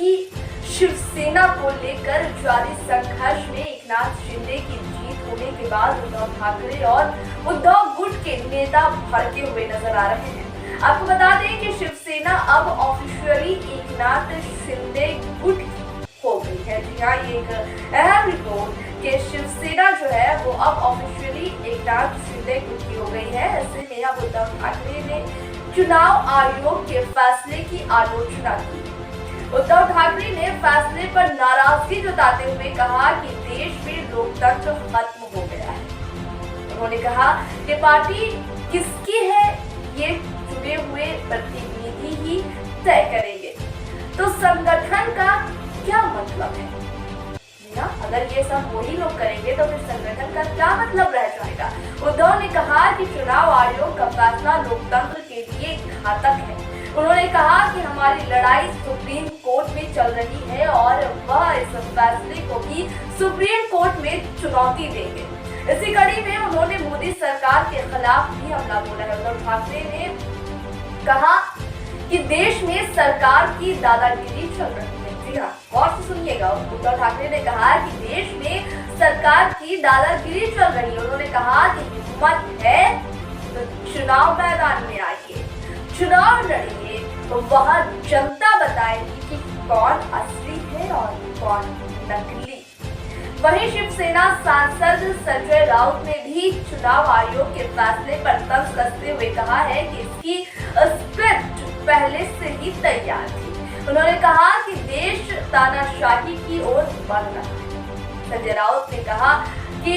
कि शिवसेना को लेकर जारी संघर्ष में एकनाथ शिंदे की जीत होने के बाद उद्धव ठाकरे और उद्धव गुट के नेता भड़के हुए नजर आ रहे हैं। आपको बता दें कि शिवसेना अब ऑफिशियली एकनाथ शिंदे गुट की हो गई है। जी हाँ, ये एक अहम रिपोर्ट कि शिवसेना जो है वो अब ऑफिशियली एकनाथ शिंदे गुट की हो गई है। ऐसे में अब उद्धव ठाकरे ने चुनाव आयोग के फैसले की आलोचना की। उद्धव ठाकरे ने फैसले पर नाराजगी जताते हुए कहा कि देश में लोकतंत्र खत्म हो गया है। उन्होंने कहा कि पार्टी किसकी है ये चुने हुए प्रतिनिधि ही तय करेंगे, तो संगठन का क्या मतलब है? अगर ये सब वही लोग करेंगे तो फिर संगठन का क्या मतलब रह जाएगा? उद्धव ने कहा कि चुनाव आयोग का फैसला लोकतंत्र के लिए घातक है। उन्होंने कहा कि हमारी लड़ाई सुप्रीम कोर्ट में चल रही है और वह इस फैसले को भी सुप्रीम कोर्ट में चुनौती देंगे। इसी कड़ी में उन्होंने मोदी सरकार के खिलाफ भी हमला बोला है। उद्धव ठाकरे ने कहा कि देश में सरकार की दादागिरी चल रही है। जी हाँ, गौर से सुनिएगा। उद्धव ठाकरे ने कहा कि देश में सरकार की दादागिरी चल रही है। उन्होंने कहा कि हिम्मत है तो चुनाव मैदान में आइए, चुनाव लड़िए, तो वह जनता बताएगी कि कौन असली है और कौन नकली। वहीं शिवसेना सांसद संजय राउत ने भी चुनाव आयोग के फैसले पर तंज कसते हुए कहा है कि इसकी स्क्रिप्ट पहले से ही तैयार थी। उन्होंने कहा कि देश तानाशाही की ओर बढ़ रहा है। संजय राउत ने कहा कि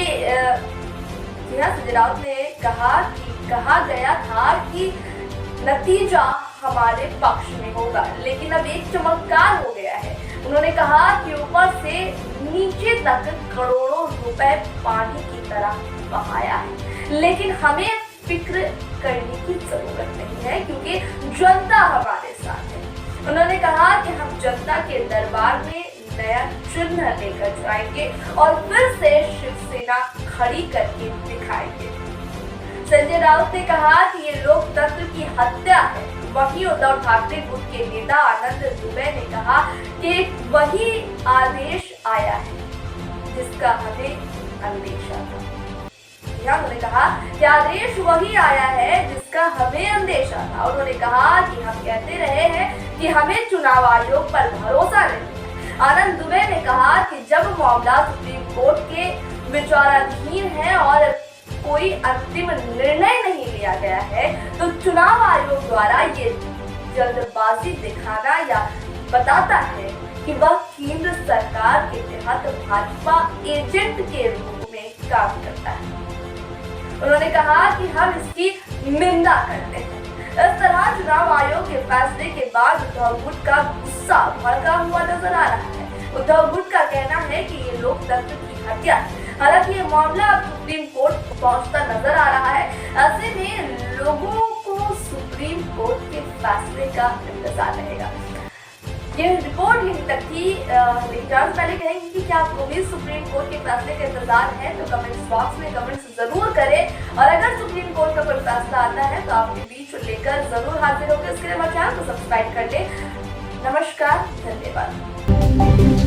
कहा गया था कि नतीजा हमारे पक्ष में होगा, लेकिन अब एक चमत्कार हो गया है। उन्होंने कहा कि ऊपर से नीचे तक करोड़ों रुपए पानी की तरह बहाया है, लेकिन हमें फिक्र करने की जरूरत नहीं है क्योंकि जनता हमारे साथ है। उन्होंने कहा कि हम जनता के दरबार में नया चिन्ह लेकर जाएंगे और फिर से शिवसेना खड़ी करके दिखाएंगे। संजय राउत ने कहा कि ये लोकतंत्र की हत्या है। वहीं उद्धव ठाकरे गुट के नेता आनंद दुबे ने कहा कि वही आदेश आया है जिसका हमें अंदेशा था। उन्होंने कहा कि आदेश वही आया है जिसका हमें अंदेशा था। उन्होंने कहा कि हम कहते रहे हैं कि हमें चुनाव आयोग पर भरोसा नहीं है। आनंद दुबे ने कहा कि जब मामला सुप्रीम कोर्ट के विचाराधीन है और कोई अंतिम निर्णय नहीं लिया गया है तो चुनाव आयोग द्वारा ये जल्दबाजी दिखाना या बताता है कि वह केंद्र सरकार के तहत भाजपा एजेंट के रूप में काम करता है। उन्होंने कहा कि हम इसकी निंदा करते हैं। इस तरह चुनाव आयोग के फैसले के बाद उद्धव गुट का गुस्सा भड़का हुआ नजर आ रहा है। उद्धव गुट का कहना है कि ये लोकतंत्र की हत्या है। हालांकि ये मामला अब सुप्रीम कोर्ट पहुंचता नजर आ रहा है। ऐसे में लोगों को सुप्रीम कोर्ट के फैसले का इंतजार रहेगा। ये रिपोर्ट यहीं तक थी, लेकिन पहले कहेंगे कि क्या आपको भी सुप्रीम कोर्ट के फैसले का इंतजार है तो कमेंट्स बॉक्स में कमेंट्स जरूर करें। और अगर सुप्रीम कोर्ट का कोई फैसला आता है तो आपके बीच लेकर जरूर हाजिर होकर इसके लिए हमारे चैनल को सब्सक्राइब कर ले। नमस्कार, धन्यवाद।